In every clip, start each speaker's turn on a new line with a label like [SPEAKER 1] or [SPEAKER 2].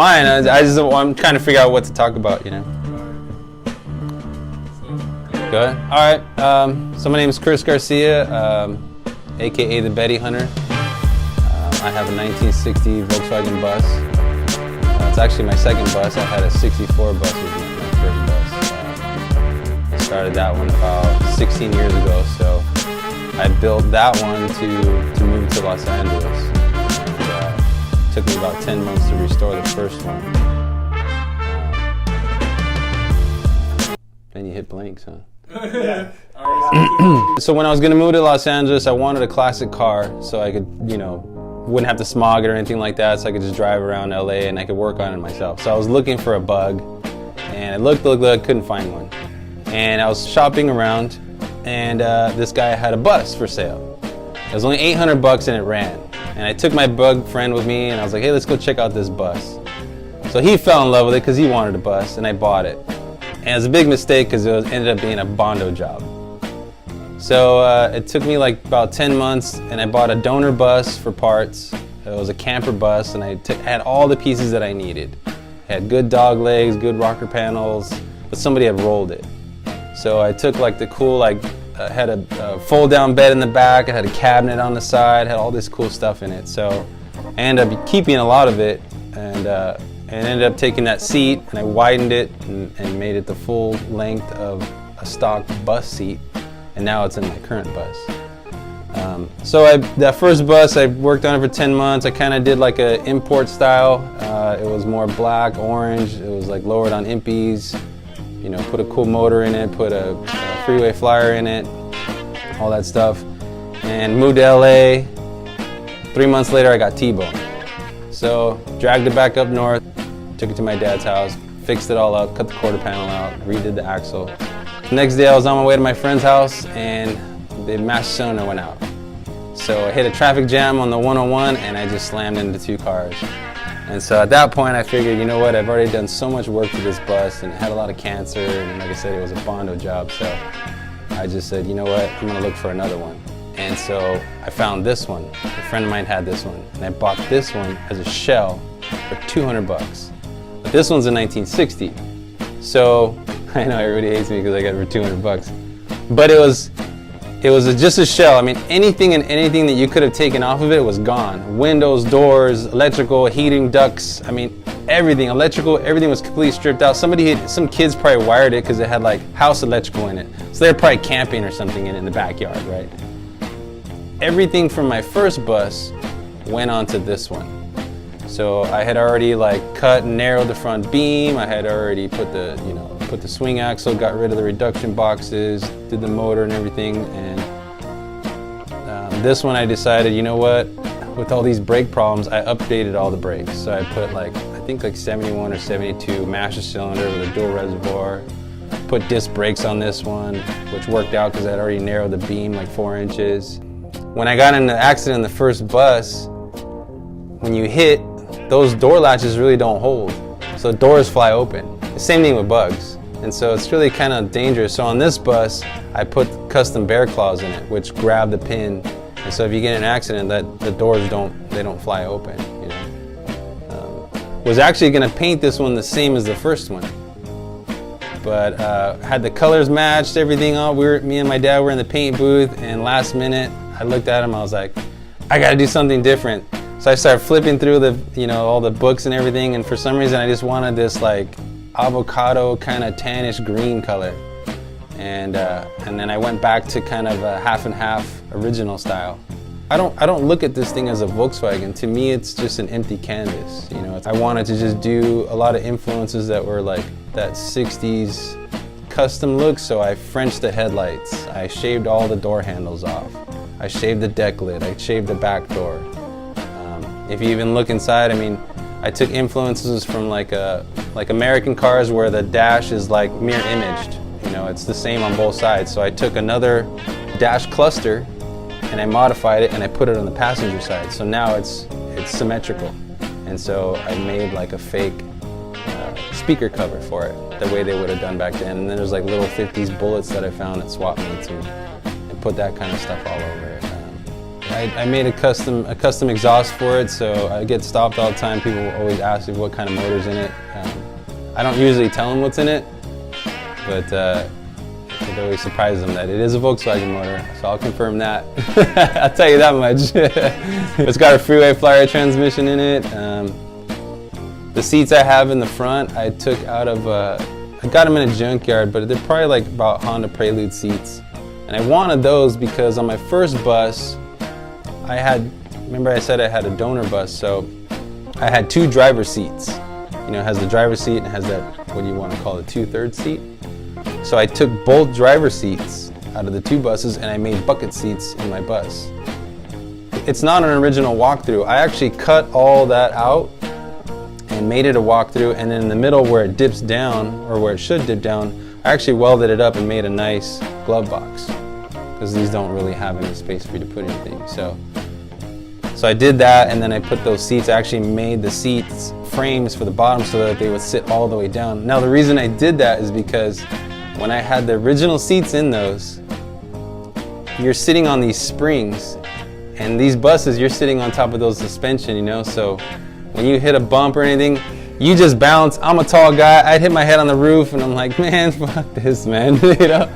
[SPEAKER 1] Fine, I'm trying to figure out what to talk about, you know. Good. All right. So my name is Chris Garcia, aka the Betty Hunter. I have a 1960 Volkswagen bus. It's actually my second bus. I had a 64 bus, which was my first bus. I started that one about 16 years ago. So I built that one to move to Los Angeles. Took me about 10 months to restore the first one. Then you hit blanks, huh?
[SPEAKER 2] Yeah.
[SPEAKER 1] So when I was gonna move to Los Angeles, I wanted a classic car so I could, wouldn't have to smog it or anything like that, so I could just drive around LA and I could work on it myself. So I was looking for a bug, and I looked, couldn't find one. And I was shopping around, and this guy had a bus for sale. It was only 800 bucks and it ran. And I took my bug friend with me and I was like, hey, let's go check out this bus. So he fell in love with it because he wanted a bus, and I bought it. And it was a big mistake because it ended up being a Bondo job. So it took me like about 10 months, and I bought a donor bus for parts. It was a camper bus, and I had all the pieces that I needed. It had good dog legs, good rocker panels, but somebody had rolled it. So I took like the cool, had a fold-down bed in the back. It had a cabinet on the side. Had all this cool stuff in it. So I ended up keeping a lot of it, and ended up taking that seat and I widened it and made it the full length of a stock bus seat. And now it's in my current bus. So that first bus, I worked on it for 10 months. I kind of did like an import style. It was more black, orange. It was like lowered on impies. Put a cool motor in it, put a freeway flyer in it, all that stuff. And moved to LA. 3 months later, I got T-boned. So dragged it back up north, took it to my dad's house, fixed it all up, cut the quarter panel out, redid the axle. The next day I was on my way to my friend's house and the master cylinder went out. So I hit a traffic jam on the 101 and I just slammed into two cars. And so at that point I figured, you know what, I've already done so much work to this bus and it had a lot of cancer, and like I said, it was a Bondo job. So I just said, you know what, I'm gonna look for another one. And so I found this one. A friend of mine had this one, and I bought this one as a shell for 200 bucks. But this one's a 1960. So I know everybody hates me because I got it for 200 bucks. But it was just a shell. I mean, anything that you could have taken off of it was gone. Windows, doors, electrical, heating ducts. I mean, everything, electrical, everything was completely stripped out. Some kids probably wired it because it had like house electrical in it. So they're probably camping or something in the backyard, right? Everything from my first bus went onto this one. So I had already cut and narrowed the front beam. I had already put the swing axle, got rid of the reduction boxes, did the motor and everything. And this one I decided, you know what, with all these brake problems, I updated all the brakes. So I put I think 71 or 72 master cylinder with a dual reservoir. Put disc brakes on this one, which worked out because I had already narrowed the beam 4 inches. When I got in the accident in the first bus, when you hit, those door latches really don't hold. So doors fly open. The same thing with bugs. And so it's really kind of dangerous. So on this bus, I put custom bear claws in it, which grab the pin. And so if you get in an accident, the doors don't fly open. Was actually gonna paint this one the same as the first one. But had the colors matched, everything all. Me and my dad were in the paint booth, and last minute, I looked at him, I was like, I gotta do something different. So I started flipping through all the books and everything, and for some reason I just wanted this avocado kind of tannish green color. And then I went back to kind of a half and half original style. I don't look at this thing as a Volkswagen. To me, it's just an empty canvas. I wanted to just do a lot of influences that were that 60s custom look, so I Frenched the headlights. I shaved all the door handles off. I shaved the deck lid. I shaved the back door. If you even look inside, I mean, I took influences from American cars where the dash is mirror imaged. It's the same on both sides. So I took another dash cluster and I modified it and I put it on the passenger side. So now it's symmetrical. And so I made a fake speaker cover for it, the way they would have done back then. And then there's little 50s bullets that I found at swap meets and put that kind of stuff all over it. I made a custom exhaust for it, so I get stopped all the time. People always ask me what kind of motor's in it. I don't usually tell them what's in it, but it always surprises them that it is a Volkswagen motor, so I'll confirm that. I'll tell you that much. It's got a freeway flyer transmission in it. The seats I have in the front, I took out of, I got them in a junkyard, but they're probably like about Honda Prelude seats. And I wanted those because on my first bus, remember I said I had a donor bus, so I had 2 driver seats. You know, it has the driver seat and it has that, what do you want to call it, 2/3 seat. So I took both driver seats out of the 2 buses and I made bucket seats in my bus. It's not an original walkthrough. I actually cut all that out and made it a walkthrough, and then in the middle where it dips down, or where it should dip down, I actually welded it up and made a nice glove box, because these don't really have any space for you to put anything. So I did that, and then I put those seats, I actually made the seats frames for the bottom so that they would sit all the way down. Now the reason I did that is because when I had the original seats in those, you're sitting on these springs, and these buses, you're sitting on top of those suspension, you know, so when you hit a bump or anything, you just bounce. I'm a tall guy, I'd hit my head on the roof and I'm like, man, fuck this, man, you know?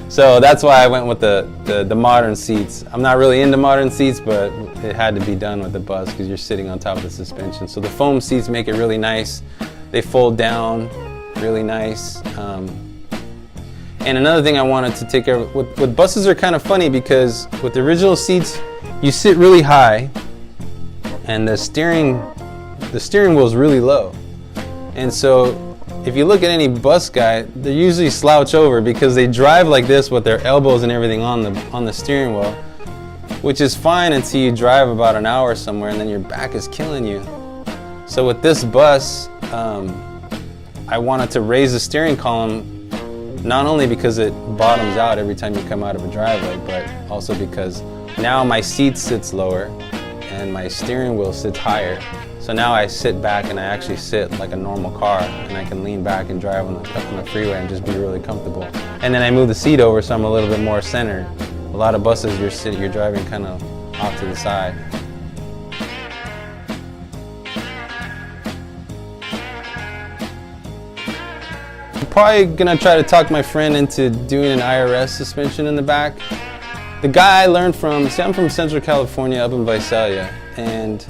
[SPEAKER 1] So that's why I went with the modern seats. I'm not really into modern seats, but it had to be done with the bus because you're sitting on top of the suspension. So the foam seats make it really nice. They fold down really nice. And another thing I wanted to take care of, with buses are kind of funny because with the original seats, you sit really high and the steering wheel is really low. And so if you look at any bus guy, they usually slouch over because they drive like this with their elbows and everything on the steering wheel, which is fine until you drive about an hour somewhere and then your back is killing you. So with this bus, I wanted to raise the steering column, not only because it bottoms out every time you come out of a driveway, but also because now my seat sits lower and my steering wheel sits higher. So now I sit back and I actually sit like a normal car, and I can lean back and drive on the freeway and just be really comfortable. And then I move the seat over so I'm a little bit more centered. A lot of buses you're driving kind of off to the side. I'm probably gonna try to talk my friend into doing an IRS suspension in the back. The guy I learned from, see, I'm from Central California up in Visalia, and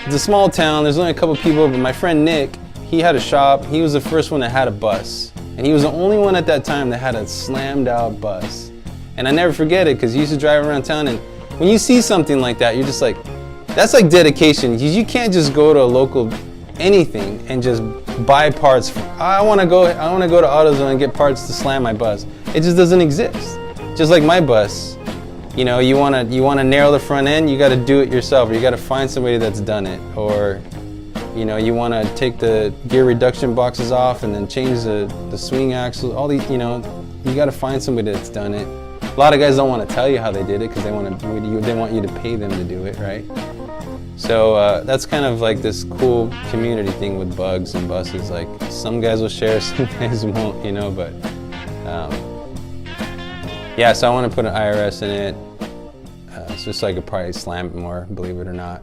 [SPEAKER 1] it's a small town, there's only a couple people, but my friend Nick, he had a shop. He was the first one that had a bus. And he was the only one at that time that had a slammed out bus. And I never forget it because he used to drive around town, and when you see something like that, you're just like, that's like dedication. You can't just go to a local anything and just buy parts. I want to go to AutoZone and get parts to slam my bus. It just doesn't exist. Just like my bus. You know, you want to narrow the front end, you got to do it yourself, or you got to find somebody that's done it. Or, you know, you want to take the gear reduction boxes off and then change the swing axle. All these, you know, you got to find somebody that's done it. A lot of guys don't want to tell you how they did it because they want you to pay them to do it, right? So that's kind of like this cool community thing with bugs and buses. Like some guys will share, some guys won't, you know, but yeah, so I want to put an IRS in it. It's just so I could probably slam it more, believe it or not.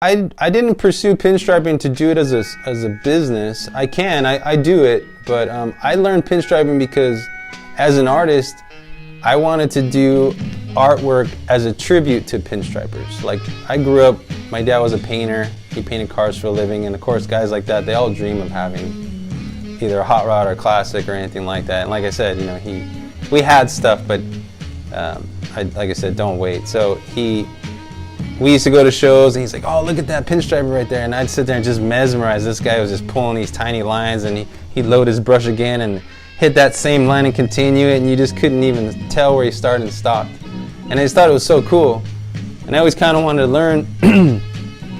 [SPEAKER 1] I didn't pursue pinstriping to do it as a business. I do it, but I learned pinstriping because as an artist, I wanted to do artwork as a tribute to pinstripers. Like, I grew up, my dad was a painter, he painted cars for a living, and of course guys like that, they all dream of having either a hot rod or classic or anything like that. And like I said, you know, we had stuff, but like I said, don't wait. So we used to go to shows and he's like, oh, look at that pinstriper right there. And I'd sit there and just mesmerize. This guy was just pulling these tiny lines, and he'd load his brush again and hit that same line and continue it, and you just couldn't even tell where he started and stopped. And I just thought it was so cool. And I always kind of wanted to learn.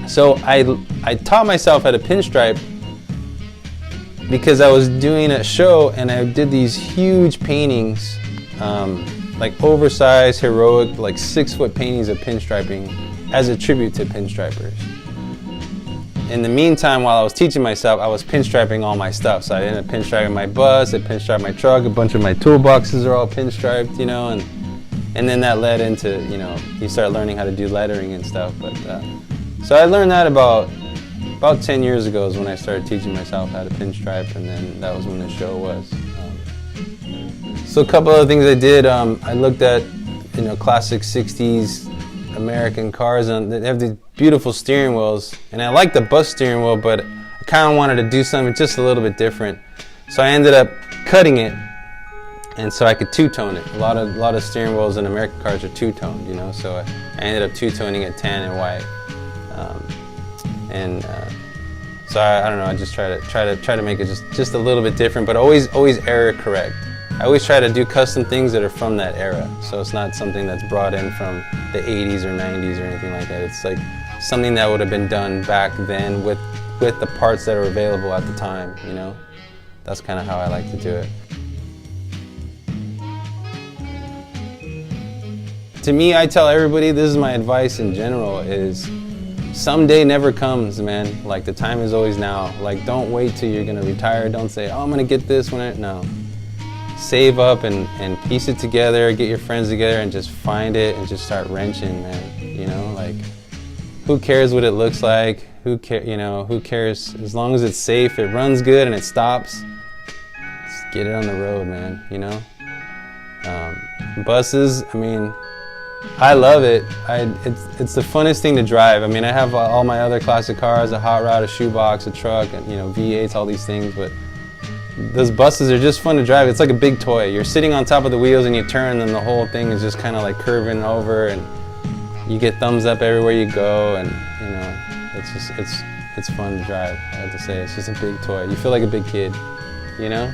[SPEAKER 1] So I taught myself how to pinstripe because I was doing a show and I did these huge paintings, like oversized, heroic, like 6-foot paintings of pinstriping as a tribute to pinstripers. in the meantime, while I was teaching myself, I was pinstriping all my stuff. So I ended up pinstriping my bus, I pinstriped my truck, a bunch of my toolboxes are all pinstriped, you know, and then that led into, you know, you start learning how to do lettering and stuff. But so I learned that about 10 years ago is when I started teaching myself how to pinstripe, and then that was when the show was. So a couple other things I did, I looked at, you know, classic 60s American cars, and they have these beautiful steering wheels, and I like the bus steering wheel, but I kind of wanted to do something just a little bit different. So I ended up cutting it, and so I could two-tone it. A lot of steering wheels in American cars are two-toned, you know. So I ended up two-toning it tan and white, so I don't know. I just try to make it just a little bit different, but always error correct. I always try to do custom things that are from that era, so it's not something that's brought in from the 80s or 90s or anything like that. It's like something that would have been done back then with the parts that are available at the time, you know? That's kind of how I like to do it. To me, I tell everybody, this is my advice in general, is someday never comes, man. Like, the time is always now. Like, don't wait till you're gonna retire. Don't say, oh, I'm gonna get this no. Save up and piece it together, get your friends together and just find it and just start wrenching, man. You know, like, who cares what it looks like? Who cares? As long as it's safe, it runs good and it stops, just get it on the road, man, you know? Buses, I mean, I love it. It's the funnest thing to drive. I mean, I have all my other classic cars, a hot rod, a shoebox, a truck, and, you know, V8s, all these things, but those buses are just fun to drive. It's like a big toy. You're sitting on top of the wheels and you turn and the whole thing is just kind of like curving over, and you get thumbs up everywhere you go, and, you know, it's fun to drive. I have to say, it's just a big toy. You feel like a big kid, you know?